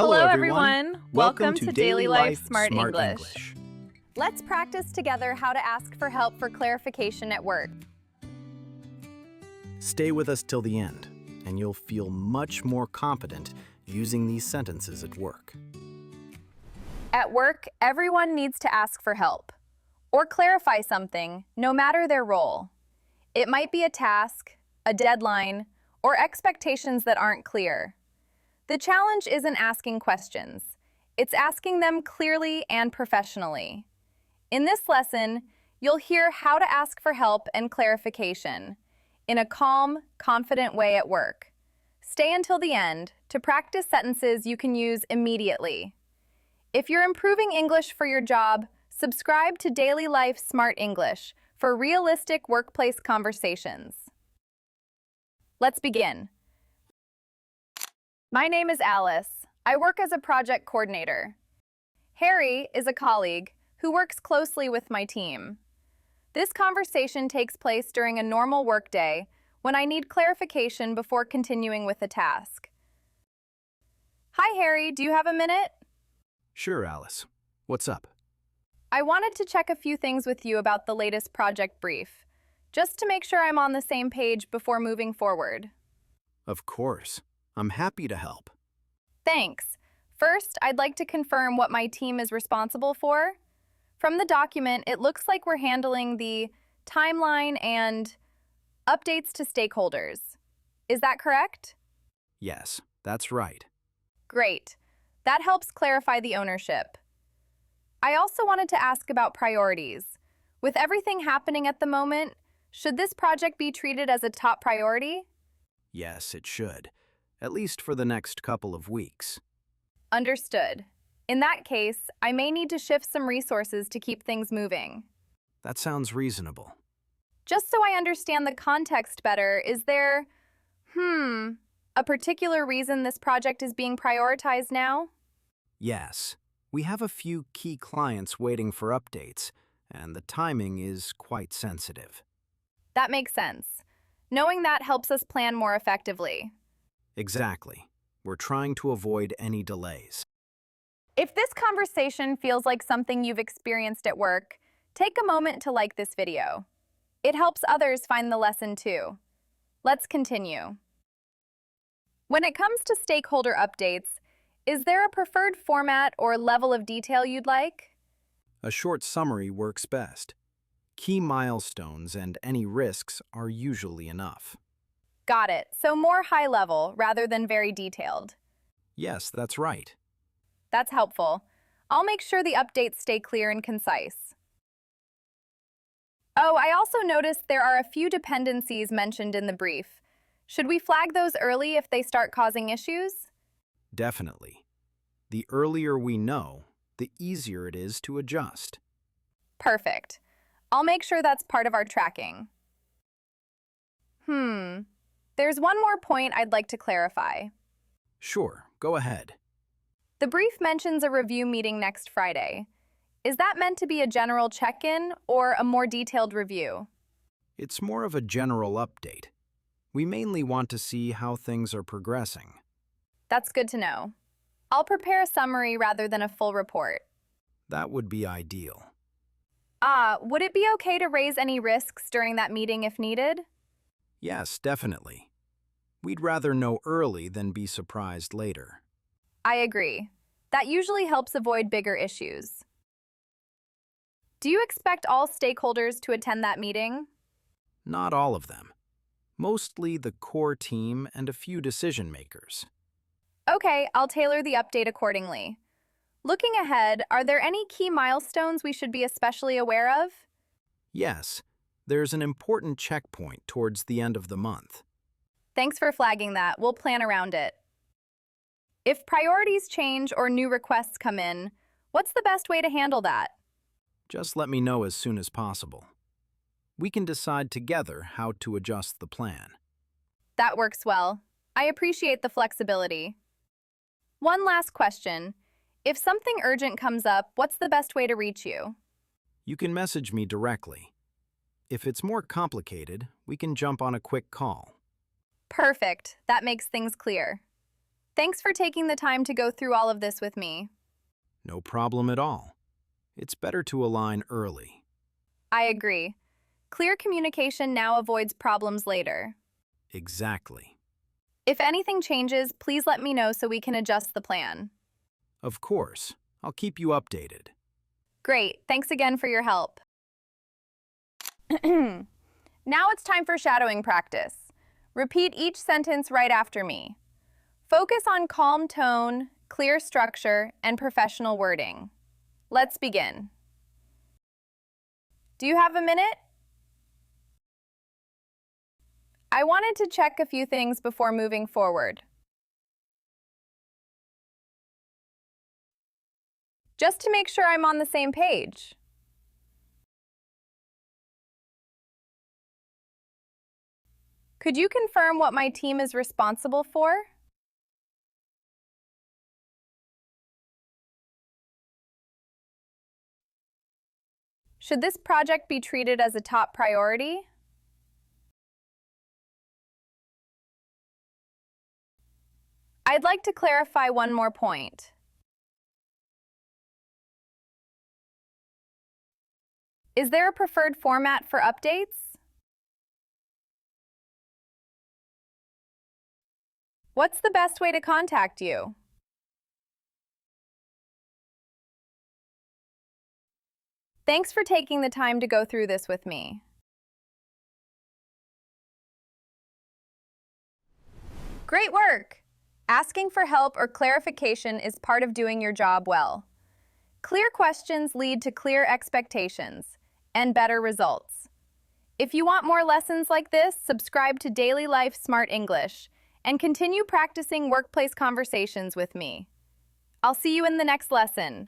Hello, everyone. Welcome to Daily Life Smart English. Let's practice together how to ask for help for clarification at work. Stay with us till the end, and you'll feel much more confident using these sentences at work. At work, everyone needs to ask for help or clarify something, no matter their role. It might be a task, a deadline, or expectations that aren't clear. The challenge isn't asking questions. It's asking them clearly and professionally. In this lesson, you'll hear how to ask for help and clarification in a calm, confident way at work. Stay until the end to practice sentences you can use immediately. If you're improving English for your job, subscribe to Daily Life Smart English for realistic workplace conversations. Let's begin. My name is Alice. I work as a project coordinator. Harry is a colleague who works closely with my team. This conversation takes place during a normal workday when I need clarification before continuing with a task. Hi, Harry. Do you have a minute? Sure, Alice. What's up? I wanted to check a few things with you about the latest project brief, just to make sure I'm on the same page before moving forward. Of course. I'm happy to help. Thanks. First, I'd like to confirm what my team is responsible for. From the document, it looks like we're handling the timeline and updates to stakeholders. Is that correct? Yes, that's right. Great. That helps clarify the ownership. I also wanted to ask about priorities. With everything happening at the moment, should this project be treated as a top priority? Yes, it should. At least for the next couple of weeks. Understood. In that case, I may need to shift some resources to keep things moving. That sounds reasonable. Just so I understand the context better, is there, a particular reason this project is being prioritized now? Yes. We have a few key clients waiting for updates, and the timing is quite sensitive. That makes sense. Knowing that helps us plan more effectively. Exactly. We're trying to avoid any delays. If this conversation feels like something you've experienced at work, take a moment to like this video. It helps others find the lesson too. Let's continue. When it comes to stakeholder updates, is there a preferred format or level of detail you'd like? A short summary works best. Key milestones and any risks are usually enough. Got it. So more high level rather than very detailed. Yes, that's right. That's helpful. I'll make sure the updates stay clear and concise. Oh, I also noticed there are a few dependencies mentioned in the brief. Should we flag those early if they start causing issues? Definitely. The earlier we know, the easier it is to adjust. Perfect. I'll make sure that's part of our tracking. There's one more point I'd like to clarify. Sure, go ahead. The brief mentions a review meeting next Friday. Is that meant to be a general check-in or a more detailed review? It's more of a general update. We mainly want to see how things are progressing. That's good to know. I'll prepare a summary rather than a full report. That would be ideal. Would it be okay to raise any risks during that meeting if needed? Yes, definitely. We'd rather know early than be surprised later. I agree. That usually helps avoid bigger issues. Do you expect all stakeholders to attend that meeting? Not all of them. Mostly the core team and a few decision makers. Okay, I'll tailor the update accordingly. Looking ahead, are there any key milestones we should be especially aware of? Yes, there's an important checkpoint towards the end of the month. Thanks for flagging that. We'll plan around it. If priorities change or new requests come in, what's the best way to handle that? Just let me know as soon as possible. We can decide together how to adjust the plan. That works well. I appreciate the flexibility. One last question. If something urgent comes up, what's the best way to reach you? You can message me directly. If it's more complicated, we can jump on a quick call. Perfect. That makes things clear. Thanks for taking the time to go through all of this with me. No problem at all. It's better to align early. I agree. Clear communication now avoids problems later. Exactly. If anything changes, please let me know so we can adjust the plan. Of course. I'll keep you updated. Great, thanks again for your help. Now it's time for shadowing practice. Repeat each sentence right after me. Focus on calm tone, clear structure, and professional wording. Let's begin. Do you have a minute? I wanted to check a few things before moving forward. Just to make sure I'm on the same page. Could you confirm what my team is responsible for? Should this project be treated as a top priority? I'd like to clarify one more point. Is there a preferred format for updates? What's the best way to contact you? Thanks for taking the time to go through this with me. Great work! Asking for help or clarification is part of doing your job well. Clear questions lead to clear expectations and better results. If you want more lessons like this, subscribe to Daily Life Smart English and continue practicing workplace conversations with me. I'll see you in the next lesson.